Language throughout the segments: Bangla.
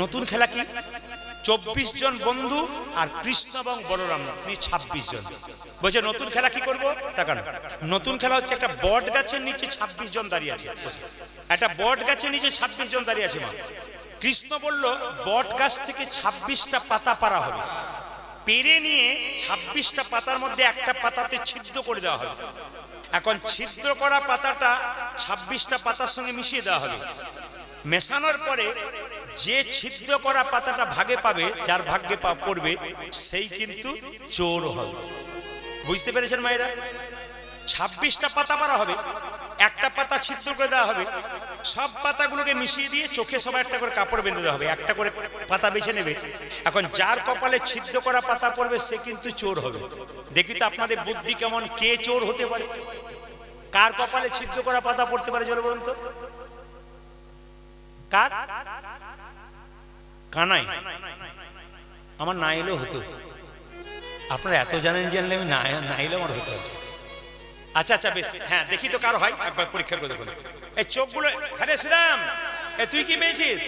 নতুন খেলা কি? 24 জন বন্ধু আর কৃষ্ণ এবং বলরাম নিয়ে 26 জন। বলছে নতুন খেলা কি করবো? তাকান, নতুন খেলা হচ্ছে একটা বট গাছের নিচে 26 জন দাঁড়িয়ে আছে। একটা বট গাছের নিচে 26 জন দাঁড়িয়ে আছে। মা কৃষ্ণ বলল বট গাছ থেকে 26টা পাতা পারা হবে, পেরে নিয়ে 26টা পাতার মধ্যে একটা পাতাতে ছিদ্র করে দেওয়া হবে। এখন ছিদ্র করা পাতাটা 26টা পাতার সঙ্গে মিশিয়ে দেওয়া হবে। মেশানোর পরে যে ছিদ্র করা পাতাটা ভাগে পাবে, যার ভাগ্যে পড়বে, সেই কিন্তু চোর হবে। বুঝতে পেরেছেন মায়েরা? 26টা পাতা পারা হবে, একটা পাতা ছিদ্র করে দেওয়া হবে, সব পাতাগুলোকে মিশিয়ে দিয়ে চোখে সবাই একটা করে কাপড় বেঁধে দেওয়া হবে, একটা করে পাতা বেছে নেবে। এখন যার কপালে ছিদ্র করা পাতা পড়বে সে কিন্তু চোর হবে। দেখি তো আপনাদের বুদ্ধি কেমন, কে চোর হতে পারে? কার কপালে ছিদ্র করা পাতা পড়তে পারে জোরে বলুন তো? কার? কানাই। আমার না এলেও হতো, আপনারা এত জানেন জানলে আমি না এলেও আমার হতো। আচ্ছা আচ্ছা বেশ, হ্যাঁ দেখি তো কার হয়, একবার পরীক্ষা করে দেখুন। এই চোখগুলো, আরে শ্রীরাম তুই কি পেয়েছিস?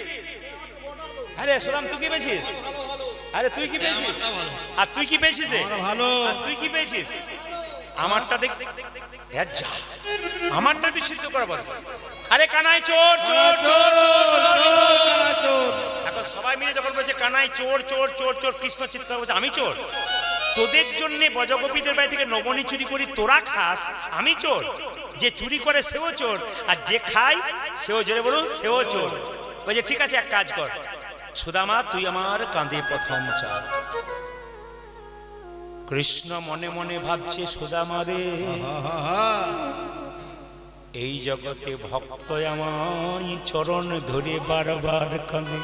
আরে শ্রীরাম তুই কি পেয়েছিস? আরে তুই কি পেয়েছিস? আর তুই কি পেয়েছিস? ভালো। তুই কি পেয়েছিস? আমারটা দেখ, আমারটা তুই সিদ্ধ করা বল। আরে কানাই চোর চোর চোর চোর। এখন সবাই মিলে যখন বলছে কানাই চোর চোর চোর চোর, কৃষ্ণ চিৎকার বলছে আমি চোর? তোদের জন্য ব্রজগোপীদের বাড়ি থেকে নবনী চুরি করি, তোরা খাস, আমি চোর? যে চুরি করে সেও চোর, আর যে খায় সেও, জোরে বলুন, সেও চোর। বলছে ঠিক আছে এক কাজ কর, সুদামা তুই আমার কাঁধে প্রথম চাল। কৃষ্ণ মনে মনে ভাবছে সুদামা রে, এই জগতে ভক্ত আমায় চরণ ধরে বারবার কাঁদে।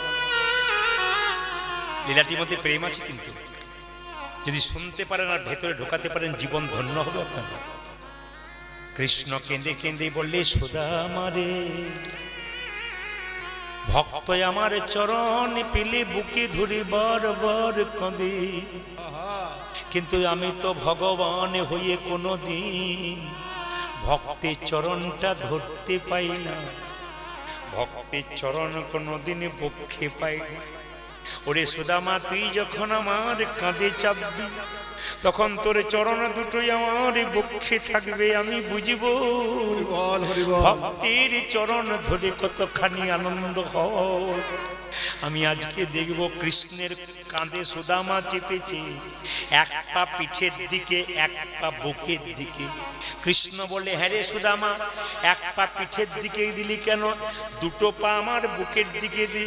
লীলাটির মধ্যে প্রেম আছে, কিন্তু যদি শুনতে পারেন আর ভেতরে ঢোকাতে পারেন জীবন ধন্য হবে আপনাদের। কৃষ্ণ কেঁদে কেঁদে বললে সুদামা রে, ভক্ত আমার চরণ পেলে বুকে ধরে বারবার কাঁদে, কিন্তু আমি তো ভগবান হয়ে কোনোদিন ভক্তের চরণটা ধরতে পাই না, ভক্তের চরণ কোনোদিন পক্ষে পাই না। ওরে সুদামা তুই যখন আমার কাঁধে চাপবি, তখন তোর চরণ দুটোই আমার বক্ষে থাকবে, আমি বুঝব ভক্তের চরণ ধরে কতখানি আনন্দ হয়। আমি আজকে দেখব কৃষ্ণের কাঁধে সুদামা চেপেছে, এক পা পিঠের দিকে এক পা বুকের দিকে। কৃষ্ণ বলে হ্যাঁ রে সুদামা, এক পা পিঠের দিকে দিলি কেন? দুটো পা আমার বুকের দিকে দি।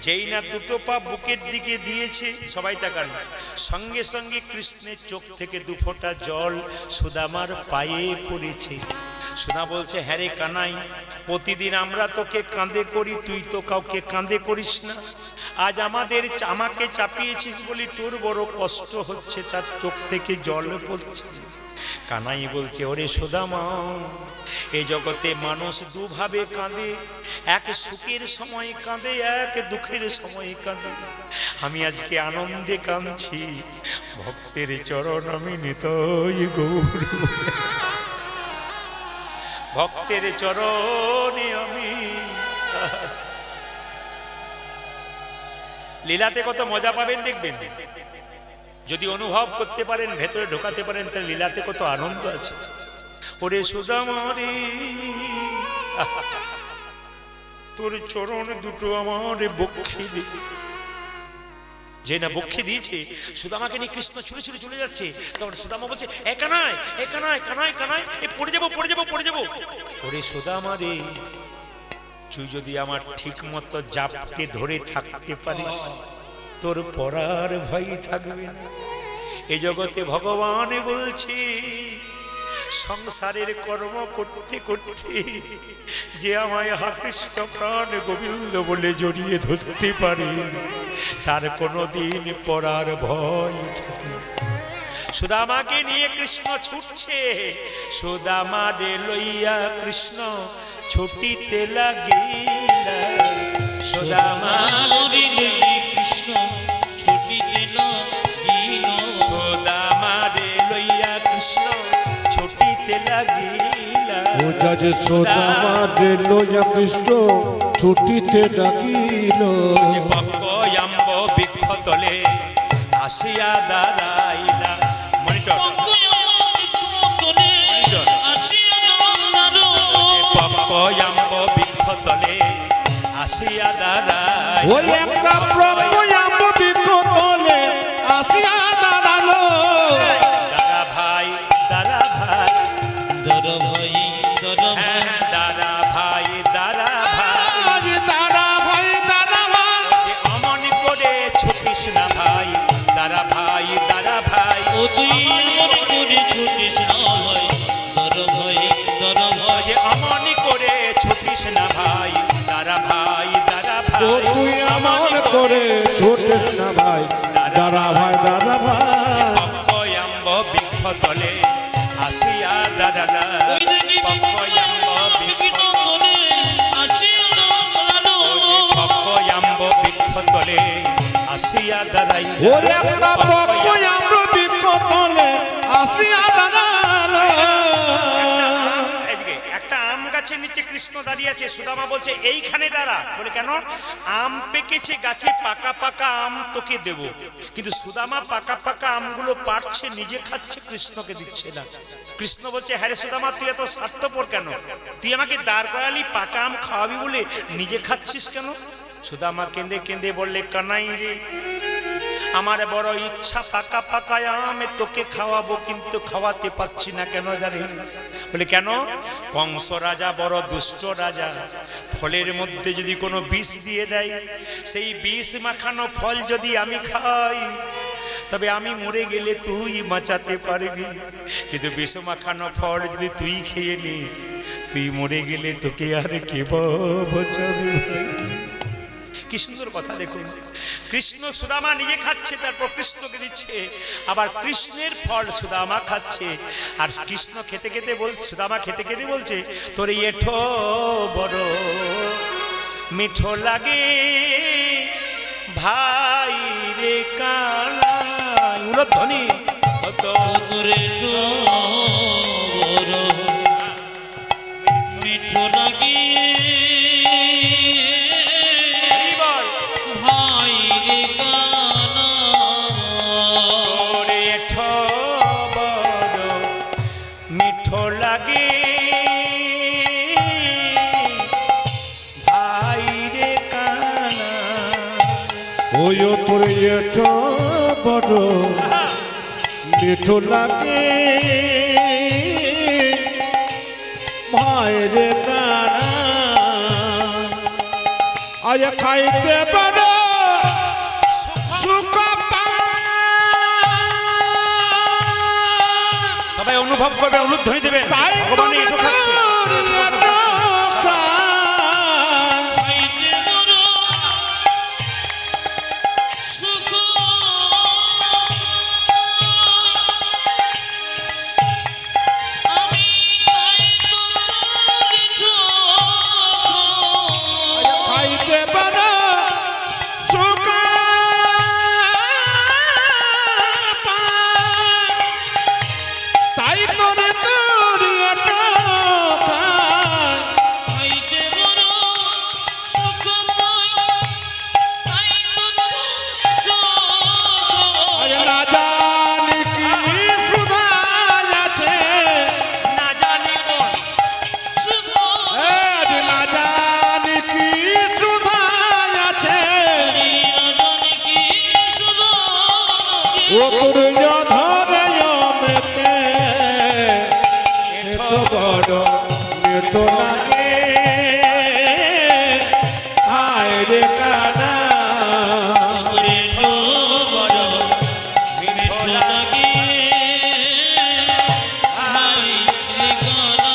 যেই না দুটো পা বুকের দিকে দিয়েছে, সবাই তাকান, সঙ্গে সঙ্গে কৃষ্ণের চোখ থেকে দু ফোঁটা জল সুদামার পায়ে পড়েছে। সুদা বলছে হ্যাঁ রে কানাই, প্রতিদিন আমরা তোকে কাঁধে করি, তুই তো কাউকে কাঁধে করিস না। আজ আমাকে চাপিয়েছিস বলি তোর বড় কষ্ট হচ্ছে, তার চোখ থেকে জল পড়ছে। কানাই বলছে ওরে সুদামা, এই জগতে মানুষ দুভাবে কাঁদে, এক সুখের সময় কাঁদে, এক দুঃখের সময় কাঁদে। আমি আজকে আনন্দে কাঁদছি, ভক্তের চরণ আমি নিতাই গৌর, ভক্তের চরণে আমি। লীলাতে কত মজা পাবেন দেখবেন, যদি অনুভব করতে পারেন, ভেতরে ঢোকাতে পারেন, তাহলে লীলাতে কত আনন্দ আছে। ওরে সুদামা রে, তোর চরণ দুটো আমার বক্ষে দে। যে না বক্ষে দিয়েছে, সুদামাকে নিয়ে কৃষ্ণ ছুটে ছুটে চলে যাচ্ছে। তখন সুদামা বলছে এ কানাই, এ কানাই, কানাই কানাই, এ পড়ে যাবো পড়ে যাবো পড়ে যাবো। ওরে সুদামা রে, তুই যদি আমার ঠিক মতো জাপটে ধরে থাকতে পারিস, তোর পড়ার ভয় থাকবে না। এ জগতে ভগবান বলছে সংসারের কর্ম করতে করতে যে আমায় হা কৃষ্ণ প্রাণ গোবিন্দ বলে জড়িয়ে ধরতে পারে, তার কোনোদিন পড়ার ভয় থাকে না। সুদামাকে নিয়ে কৃষ্ণ ছুটছে, সুদামা রে লইয়া কৃষ্ণ ছুটিতে লাগিলা। সুদামা রে কৃষ্ণ ছুটিতে লাগিল, সুদামা রে লইয়া কৃষ্ণ ছুটিতে লাগিলা। সুদামা রে লইয়া কৃষ্ণ ছুটিতে লাগিল। ভক্ত আসিয়া দাঁড়াইলা। মনিটর পক্কয়াম্ব বৃক্ষতলে আসিয়া দাঁড়াই। ওই একটা পক্কয়াম্ব বৃক্ষতলে আসিয়া দাঁড়ালো। দাদা ভাই দাদা ভাই দাদা ভাই দাদা ভাই দাদা ভাই দাদা ভাই আজ দাঁড়া ভাই দাঁড়া ভাই। যে অমন করে ছুটিস না ভাই দাদা ভাই দাদা ভাই। ও তুই মনে করে ছুটিস না ভাই দাদা ভাই দাদা ভাই যে অমন করে ছুটিস না ভাই দাদা ভাই দাদা ভাই। ও তুই আমার করে ছুটিস না ভাই দাঁড়া ভাই দাঁড়া ভাই। পক্কয়াম্ব বৃক্ষতলে আসিয়া দাঁড়ালা। ওই দেখি পক্কয়াম্ব বৃক্ষতলে আসিয়া দাঁড়ালো। পক্কয়াম্ব বৃক্ষতলে আসিয়া দাঁড়াই। ওই একটা পক্কয়াম্ব বৃক্ষতলে আসিয়া দাঁড়ালো। এদিকে একটা আম গাছের নিচে কৃষ্ণ দাঁড়িয়ে আছে। সুদামা বলছে এইখানে দাঁড়া। বলে কেন? আম পেকেছে গাছে, পাকা পাকা আম তোকে দেব। কিন্তু সুদামা পাকা পাকা আমগুলো পাড়ছে, নিজে খাচ্ছে, কৃষ্ণকে দিচ্ছে না। কৃষ্ণ বলছে হ্যাঁ রে সুদামা, তুই এত স্বার্থপর কেন? তুই আমাকে দাঁড় করালি, পাকা আম খাওয়াবি বলে নিজে খাচ্ছিস কেন? সুদামা কেঁদে কেঁদে বললে কানাই রে, আমার বড় ইচ্ছা পাকা পাকা আমে তোকে খাওয়াবো, কিন্তু খাওয়াতে পাচ্ছি না কেন জানিস? বলে কেন? কংস রাজা বড় দুষ্ট রাজা। ফলের মধ্যে যদি কোনো বিষ দিয়ে দেয়, সেই বিষ মাখানো ফল যদি আমি খাই, তবে আমি মরে গেলে তুই বাঁচাতে পারবি। কিন্তু বিষ মাখানো ফল যদি তুই খেয়ে নিস, তুই মরে গেলে তোকে আর কে বাঁচাবে ভাই? কি সুন্দর কথা দেখুন। কৃষ্ণ সুদামা নিজে খাচ্ছে, তারপর কৃষ্ণকে দিচ্ছে। আবার কৃষ্ণের ফল সুদামা খাচ্ছে। আর কৃষ্ণ খেতে খেতে বলছে, সুদামা খেতে খেতে বলছে তোর এঠো বড় মিঠো লাগে ভাই রে কানা। উলধ্বনি তোরে বড় মিঠো লাগে ভাই রে কানা। তোরে এঠো বড় মিঠো লাগে ভাই রে কানা। ওই তোর এঠো বড় মিঠো লাগে ভাই রে কানা। আজ খাইতে পারো সুখ সবাই অনুভব করবে, উলুধ্বনি দেবেন। তাই ভগবান এঠো খাচ্ছে। খাইতে বড় সুখ আমি তাই তো লিখো। খাইতে পারো সুখ তাই তোরে তোর এটো খাইতে বড় সুখ পাই তাই তো লিখো। না জানি কি সুধা আছে না জানি কোন সুখ না জানি কি সুধা আছে নিরজনে কি সুখ ও তোর ধরে মেতে এত বড় মেতো লাগে হায় রে কানা। তোরে বড় মিঠো লাগে ভাই রে কানা।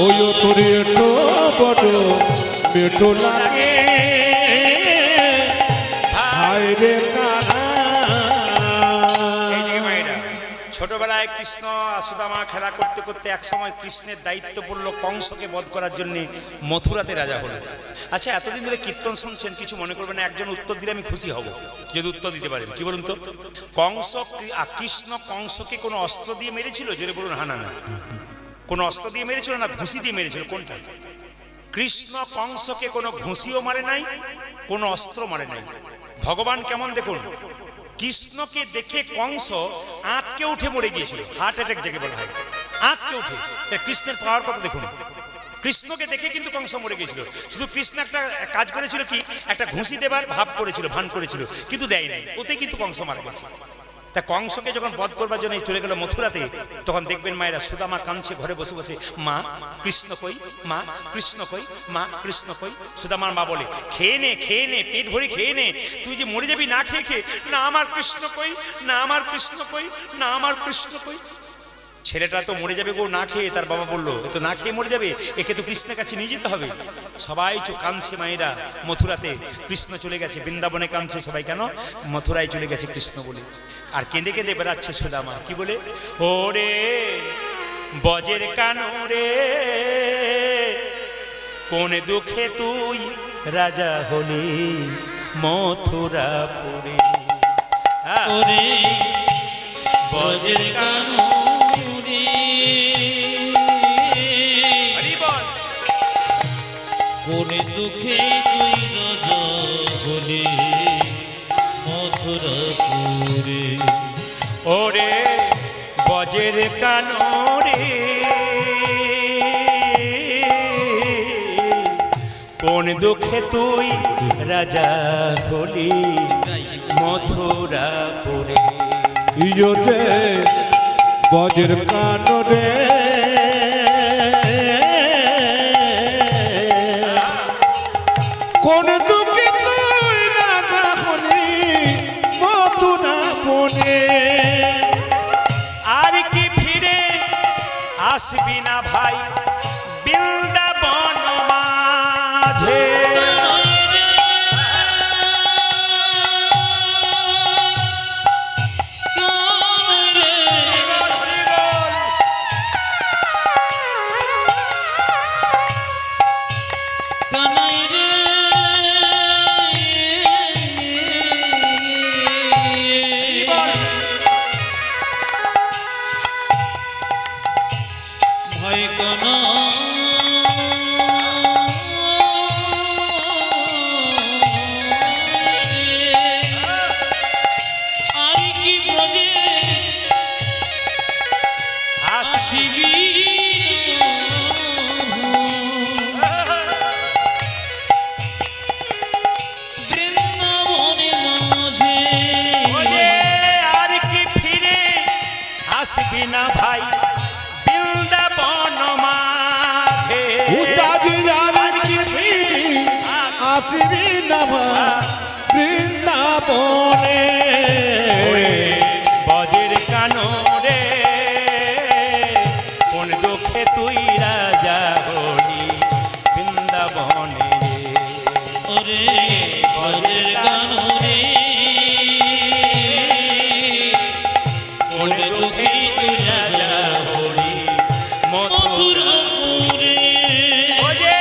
ওই তোর এটো বড় মেটো লাগে হায় রে কানা। এইদিকে মায়েরা, ছোটবেলায় কৃষ্ণ আর সুদামা খেলা করতে করতে একসময় কৃষ্ণের দায়িত্ব পড়লো কংসকে বধ করার জন্য। মথুরাতে রাজা হলো। আচ্ছা, এতদিন ধরে কীর্তন শুনছেন, কিছু মনে করবেন না। একজন উত্তর দিলে আমি খুশি হব যদি উত্তর দিতে পারেন। কি বলুন তো? কৃষ্ণ কংসকে কোনো অস্ত্র দিয়ে মেরেছিল? জোরে বলুন হা না না। কোনো অস্ত্র দিয়ে মেরেছিল না ঘুষি দিয়ে মেরেছিল? কোনটা? কৃষ্ণ কংসকে কোনো ঘুষিও মারে নাই, কোনো অস্ত্র মারে নাই। ভগবান কেমন দেখুন, কৃষ্ণকে দেখে কংস আঁতকে উঠে মরে গিয়েছিল, হার্ট অ্যাটাক যাকে বলা হয়, আঁতকে উঠে। কৃষ্ণের পাওয়ার কথা দেখুন, কৃষ্ণকে দেখে কিন্তু কংস মরে গিয়েছিল। শুধু কৃষ্ণ একটা কাজ করেছিল কি, একটা ঘুষি দেবার ভাব করেছিল, ভান করেছিল, কিন্তু দেয় নাই, ওতে কিন্তু কংস মারা গেছে। তা কংসকে যখন বধ করবার জন্য চলে গেল মথুরাতে, তখন দেখবেন মায়েরা সুদামা কাঁদছে ঘরে বসে বসে, মা কৃষ্ণ কই, মা কৃষ্ণ কই, মা কৃষ্ণ কই। সুদামার মা বলে, খেয়ে নে, পেট ভরে খেয়ে নে, তুই যে মরে যাবি না খেয়ে খেয়ে। না আমার কৃষ্ণ কই, না আমার কৃষ্ণ কই, না আমার কৃষ্ণ কই। ছেলেটা তো মরে যাবে গো না খেয়ে। তার বাবা বললো, এ তো না খেয়ে মরে যাবে, একে তো কৃষ্ণের কাছে নিয়ে যেতে হবে। সবাই কাঁদছে মায়েরা মথুরাতে, কৃষ্ণ চলে গেছে। বৃন্দাবনে কাঁদছে সবাই, কেন? মথুরায় চলে গেছে কৃষ্ণ বলে। আর কেঁদে কেঁদে বেড়াচ্ছে সুদামা, কি বলে, ওরে বজের কানো রে, কোন দুঃখে তুই রাজা হলি মথুরাপুরে। ওরে বজের কানো রে, কোন দুঃখে তুই রাজা হলি মথুরাপুরে। ওরে বজের কানো রে, কোন দুঃখে তুই রাজা হলি মথুরাপুরে। ইজোটে বজ্র কানরে, কোন দুঃখে তুই রাজা হলি মথুরাপুরে। আর কি ফিরে আসবি না ভাই বৃন্দাবন মাঝে। আসবি না ভাই বৃন্দাবন মাঝে। আসবি না বৃন্দাবনে। বজের কানো রে, কোন দুঃখে তুই রাজা হলি বৃন্দাবনে। ওরে বজের কানো রে, কোন দুঃখে তুই রাজা হলি মথুরাপুরে। ওরে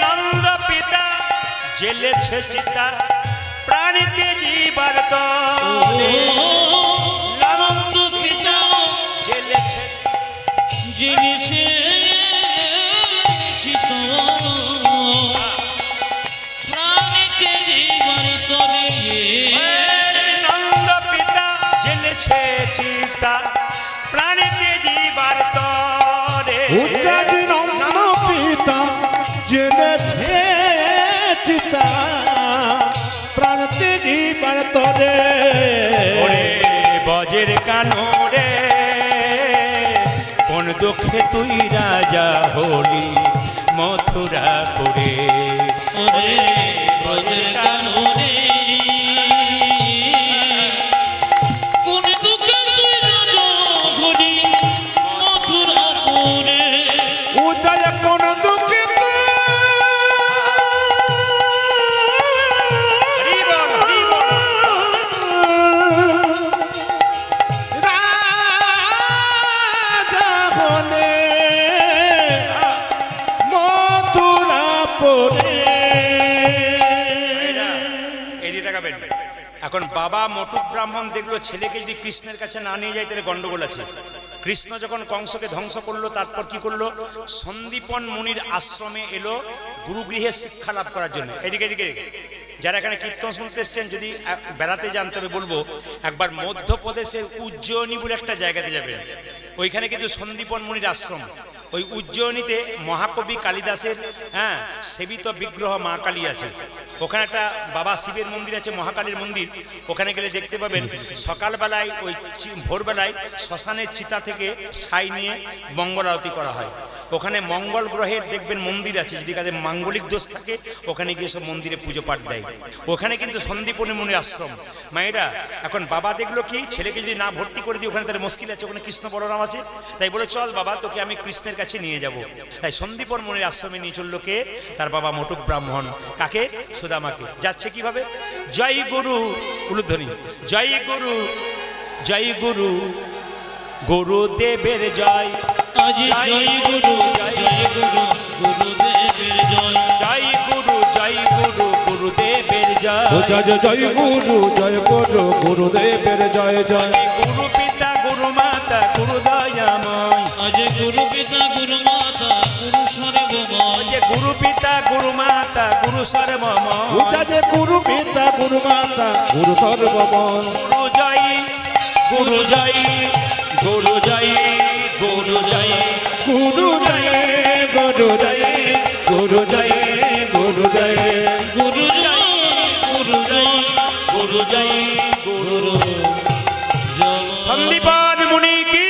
নন্দ পিতা জেলেছে চিতা প্রাণীকে জীবার তরে। নন্দ পিতা জেলেছে জেলেছে চিতা প্রাণীকে জীবার তরে। নন্দ পিতা জেলেছে চিতা প্রাণীকে জীবার তরে। নন্দ পিতা জেলেছে চিতা প্রাণতে জীবার তরে। ওরে বজের কানো রে, কোন দুঃখে তুই রাজা হলি মথুরাপুরে। ওরে বজের কানো রে, কোন দুঃখে তুই রাজা হলি মথুরাপুরে। উদয় কোন দুঃখে রাজা হলে মথুরাপুরে। এদিকে তাকাবেন। এখন বাবা মটুক ব্রাহ্মণ দেখলো ছেলেকে যদি কৃষ্ণের কাছে না নিয়ে যায় তাহলে গন্ডগোল আছে। কৃষ্ণ যখন কংসকে ধ্বংস করলো, তারপর কি করলো, সন্দীপন মুনির আশ্রমে এলো গুরুগৃহে শিক্ষা লাভ করার জন্য। এদিকে এদিকে যারা এখানে কীর্তন শুনতে এসছেন যদি বেড়াতে যান তবে বলবো একবার মধ্যপ্রদেশের উজ্জয়িনী বলে একটা জায়গাতে যাবেন। ওইখানে কিন্তু সন্দীপন মুনির আশ্রম। ওই উজ্জয়িনীতে মহাকবি কালিদাসের সেবিত বিগ্রহ মা কালী আছে। ওখানে একটা বাবা শিবের মন্দির আছে, মহাকালীর মন্দির। ওখানে গেলে দেখতে পাবেন সকালবেলায় ওই ভোরবেলায় শ্মশানের চিতা থেকে ছাই নিয়ে মঙ্গল আরতি করা হয়। ওখানে মঙ্গল গ্রহের দেখবেন মন্দির আছে, যদি কাজে মাঙ্গলিক দোষ থাকে ওখানে গিয়ে সব মন্দিরে পুজো পাঠ দেয়। ওখানে কিন্তু সন্দীপনী মুনির আশ্রম। মায়েরা এখন বাবা দেখলো কি ছেলেকে যদি না ভর্তি করে দিই ওখানে তাহলে মুশকিল আছে, ওখানে কৃষ্ণ বলরাম আছে। তাই বলে চল বাবা তোকে আমি কৃষ্ণের কাছে নিয়ে যাব। তাই সন্দীপন মুনির আশ্রমে নিয়ে চললো কে? তার বাবা মোটক ব্রাহ্মণ। কাকে? সুদামাকে। যাচ্ছে কিভাবে? জয় গুরু উলুধ্বনি, জয় গুরু জয় গুরু গুরুদেবের জয়, আজ জয় গুরু জয় গুরু গুরুদেবের জয়, জয় গুরু জয় গুরু গুরুদেবের জয়, জয় গুরু জয় গুরু গুরুদেবের জয় জয়। গুরু পিতা গুরু মাতা গুরু দয়াময়, আজ গুরু পিতা গুরু মাতা গুরু সর্বময়, গুরু পিতা গুরু মাতা গুরু সর্বময়, গুরু পিতা গুরু মাতা গুরু সর্বময়। গুরু জয় গুরু জয় গুরু জয় গুরু জয় গুরু জয় গুরু জয় গুরু জয় গুরু জয় গুরু জয় গুরু জয় গুরু জয় গুরু জয়। সন্দীপন মুনি কি,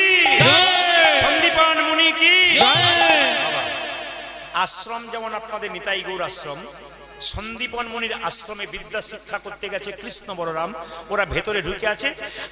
সন্দীপন মুনি কি। আশ্রম যেমন আপনাদের নিতাই গৌর আশ্রম, সন্দীপন মুনির আশ্রমে বিদ্যা শিক্ষা করতে গেছে কৃষ্ণ বলরাম। ওরা ভেতরে ঢুকে আছে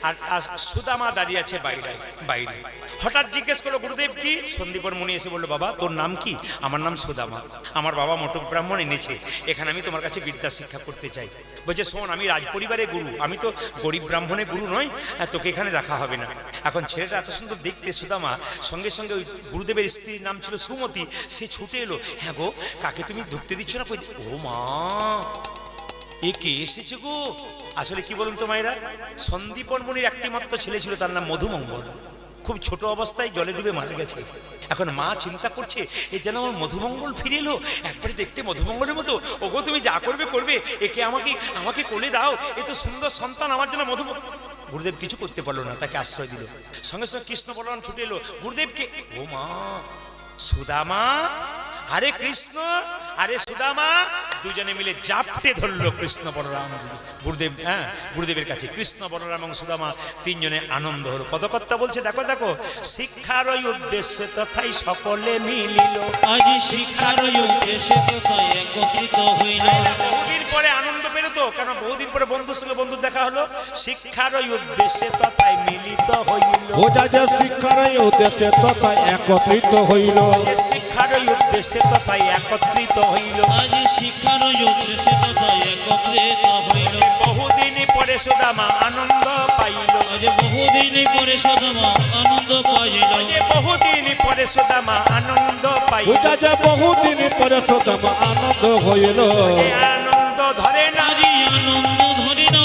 আর সুদামা দাঁড়িয়ে আছে বাইরে বাইরে। হঠাৎ জিজ্ঞেস করলো গুরুদেব কি? সন্দীপন মুনি এসে বললো বাবা তোর নাম কি? আমার নাম সুদামা, আমার বাবা মোটক ব্রাহ্মণ এনেছে, এখানে আমি তোমার কাছে বিদ্যা শিক্ষা করতে চাই। বলছে শোন আমি রাজপরিবারের গুরু, আমি তো গরিব ব্রাহ্মণের গুরু নই, তোকে এখানে রাখা হবে না। এখন ছেলেটা এত সুন্দর দেখতে সুদামা, সঙ্গে সঙ্গে ওই গুরুদেবের স্ত্রীর নাম ছিল সুমতি, সে ছুটে এলো। হ্যাঁ গো কাকে তুমি ঢুকতে দিচ্ছ না? ও মা এ কে এসেছে গো? আসলে কি বলুন তো মায়েরা, সন্দীপন মুনির একটি মাত্র ছেলে ছিল, তার নাম মধুমঙ্গল। খুব ছোট অবস্থায় জলে ডুবে মারা গেছে। এখন মা চিন্তা করছে এ যেন আমার মধুমঙ্গল ফিরে এলো, একবারে দেখতে মধুমঙ্গলের মতো। ওগো তুমি যা করবে করবে, একে আমাকে কোলে দাও, এ তো সুন্দর সন্তান আমার জন্য মধু। গুরুদেব কিছু করতে পারলো না, তাকে আশ্রয় দিল। সঙ্গে সঙ্গে কৃষ্ণ বলরাম ছুটে এলো গুরুদেবকে। ও মা সুদামা, আরে কৃষ্ণ, আরে সুদামা, দুজনে মিলে জাপটে ধরলো কৃষ্ণ বলরাম গুরুদেব। গুরুদেবের কাছে কৃষ্ণ বলরাম এবং সুদামা তিনজনে আনন্দ হলো। পদকর্তা বলছে দেখো দেখো, শিক্ষার ওই উদ্দেশ্যে তথাই সকলে মিলিল, আজ শিক্ষার উদ্দেশ্যে কোথায় একত্রিত হইল। বহুদিন পরে আনন্দ পেরোতো, কেন বহুদিন পরে বন্ধুর সঙ্গে বন্ধু দেখা হলো। শিক্ষার ওই উদ্দেশ্যে তথায় মিলিত হইল, শিক্ষার উদ্দেশ্যে তথা একত্রিত হইল, শিক্ষার ওই উদ্দেশ্যে তথায় একত্রিত হইল, আজ শিক্ষার উদ্দেশ্যে কোথায় একত্রিত হইল। বহুদিন পরে সুদামা আনন্দ পাইল, আজ বহুদিন পরে সুদামা আনন্দ পাইল, বহুদিন পরে সুদামা আনন্দ পাইল, বহুদিন পরে সুদামা আনন্দ হইল। আনন্দ ধরে না, আজ আনন্দ ধরে না,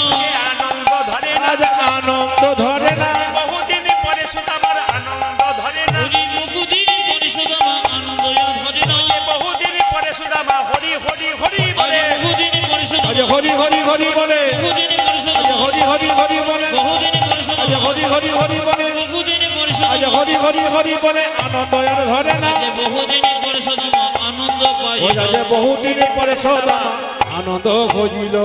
আনন্দ ধরে না, আজ আনন্দ ধরে না, বহুদিন পরে সুদামার আনন্দ ধরে না, বহুদিন পরে সুদামা আনন্দ ধরে না, বহুদিন পরে সুদামা হরি হরি হরি বলে, বহুদিন পরে আজ সুদামা হরি হরি হরি বলে, বহুদিন পরে আজ সুদামা হরি হরি হরি বলে, বহুদিন পরে আজ সুদামা হরি হরি হরি বলে, বহুদিন পরে আজ সুদামা হরি হরি হরি বলে, আনন্দ আর ধরে না। বহুদিন পরে সুদামা আনন্দ পাইল। বহুদিন পরে সুদামা আনন্দ হইল।